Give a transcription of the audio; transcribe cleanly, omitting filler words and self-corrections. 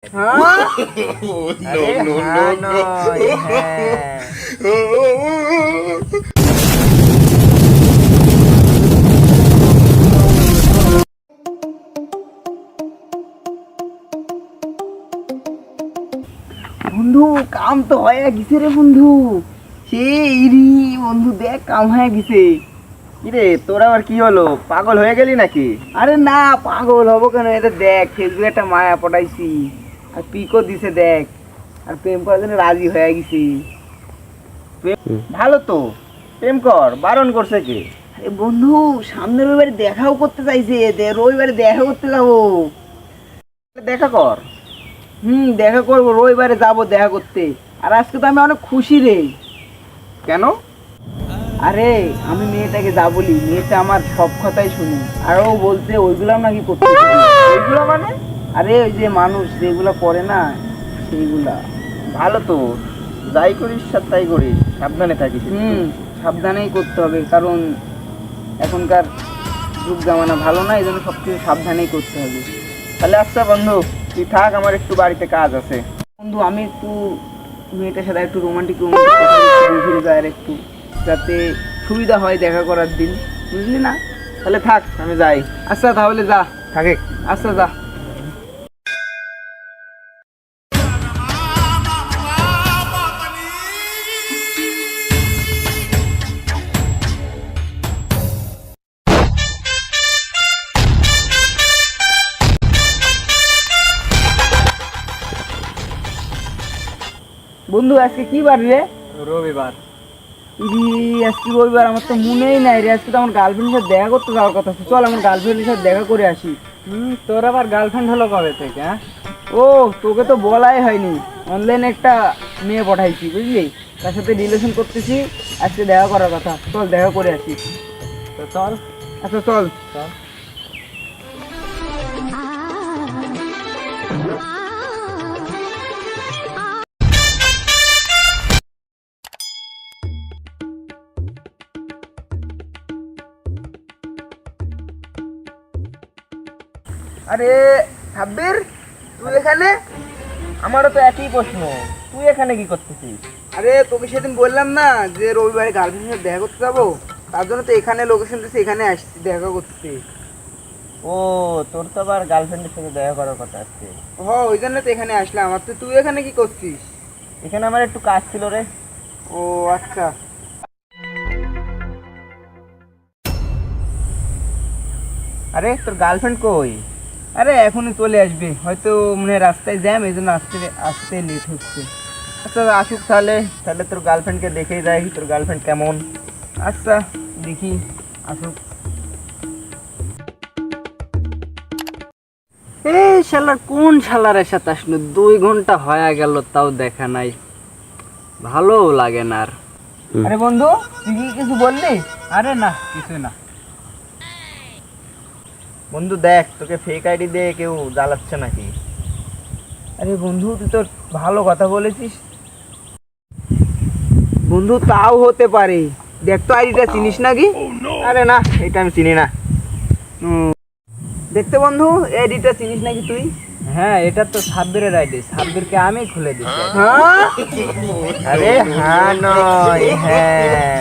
हाँ? No no no no বন্ধু কাম তো হয়ে গেছে রে বন্ধু। সেই রি বন্ধু দেখ কাম হয়ে গেছে। কিরে তোর আবার কি হলো, পাগল হয়ে গেলি নাকি? আরে না পাগল হবো কেন, এটা দেখ ফেসবুকে একটা মায়া পটাইছি আর পিকও দিছে দেখ, আর প্রেম করার জন্য রাজি হয়ে গেছি। ভালো তো, প্রেম কর, বারণ করছে কে? আরে বন্ধু সামনের রবিবারে দেখাও করতে চাইছে, রবিবারে দেখা করতে যাবো। দেখা কর। দেখা করবো, রবিবারে যাবো দেখা করতে। আর আজকে তো আমি অনেক খুশি রে। কেন? আরে আমি মেয়েটাকে যা বলি মেয়েটা আমার সব কথাই শুনি, আর ও বলছে ওইগুলো নাকি করতে চাই। ওইগুলো মানে? আরে ওই যে মানুষ যেগুলো করে না সেইগুলা। ভালো তো, যাই করিস তাই করিস, সাবধানে থাকিস। সাবধানেই করতে হবে, কারণ এখনকার যুগ জামানা ভালো না, এই জন্য সব কিছু সাবধানেই করতে হবে। তাহলে আচ্ছা বন্ধু, তুই থাক, আমার একটু বাড়িতে কাজ আছে। বন্ধু আমি একটু মেয়েটার সাথে একটু রোমান্টিক ঘুরে যায়, আর একটু যাতে সুবিধা হয় দেখা করার দিন, বুঝলি না? তাহলে থাক, আমি যাই। আচ্ছা তাহলে যা। থাকে। আচ্ছা যা। বন্ধু আজকে কি বার রে? রবিবার। আজকে রবিবার, আমার তো মনেই নাই রে। আজকে তো আমার গার্লফ্রেন্ডের সাথে দেখা করতে যাওয়ার কথা ছিল। চল আমার গার্লফ্রেন্ডের সাথে দেখা করে আসি। তোর আবার গার্লফ্রেন্ড হলো কবে থেকে? হ্যাঁ, ও তোকে তো বলাই হয়নি, অনলাইনে একটা মেয়ে পাঠাইছি বুঝলি, তার সাথে রিলেশন করতেছি। আজকে দেখা করার কথা, চল দেখা করে আসি। তো চল। আচ্ছা চল। আরে সাব্বির, তুই এখানে? আমারও তো একই প্রশ্ন, তুই এখানে কি করতেছিস? আরে তোকে সেদিন বললাম না যে রবিবারে গার্লফ্রেন্ডের সাথে দেখা করতে যাবো, তার জন্য তো এখানে লোকেশন দিয়েছি, এখানে আসছি দেখা করতে। ও, তোর তো আবার গার্লফ্রেন্ডের সাথে দেখা করার কথা আছে। ওই জন্য তো এখানে আসলাম। আর তুই এখানে কি করছিস? এখানে আমার একটু কাজ ছিল রে। ও আচ্ছা। আরে তোর গার্লফ্রেন্ড কই? আরে এখনই চলে আসবে, হয়তো মনে হয় রাস্তায় জ্যাম, এই জন্য আসতে আসতে লেট হচ্ছে। আচ্ছা আসুক তাহলে, তোর গার্লফ্রেন্ডকে দেখেই যাই, তোর গার্লফ্রেন্ড কেমন। আচ্ছা দেখি আসুক। এই শালার কোন শালারের সাথে আসলো, 2 ঘন্টা হয়ে গেল তাও দেখা নাই, ভালো লাগে না আর। আরে বন্ধু তুই কি কিছু বললি? আরে না, কিছু না। বন্ধু দেখ, তোকে ফেক আইডি দিয়ে কেউ জ্বালাচ্ছে নাকি? আরে বন্ধু তুই তো ভালো কথা বলেছিস বন্ধু, তাও হতে পারে। দেখ তো আইডিটা চিনিস নাকি? আরে না, এটা আমি চিনি না। দেখতে বন্ধু আইডিটা চিনিস নাকি তুই? হ্যাঁ, এটা তো সাব্বিরের আইডি, সাব্বিরকে আমি খুলে দিচ্ছি। হ্যাঁ আরে হ্যাঁ নয়, হ্যাঁ।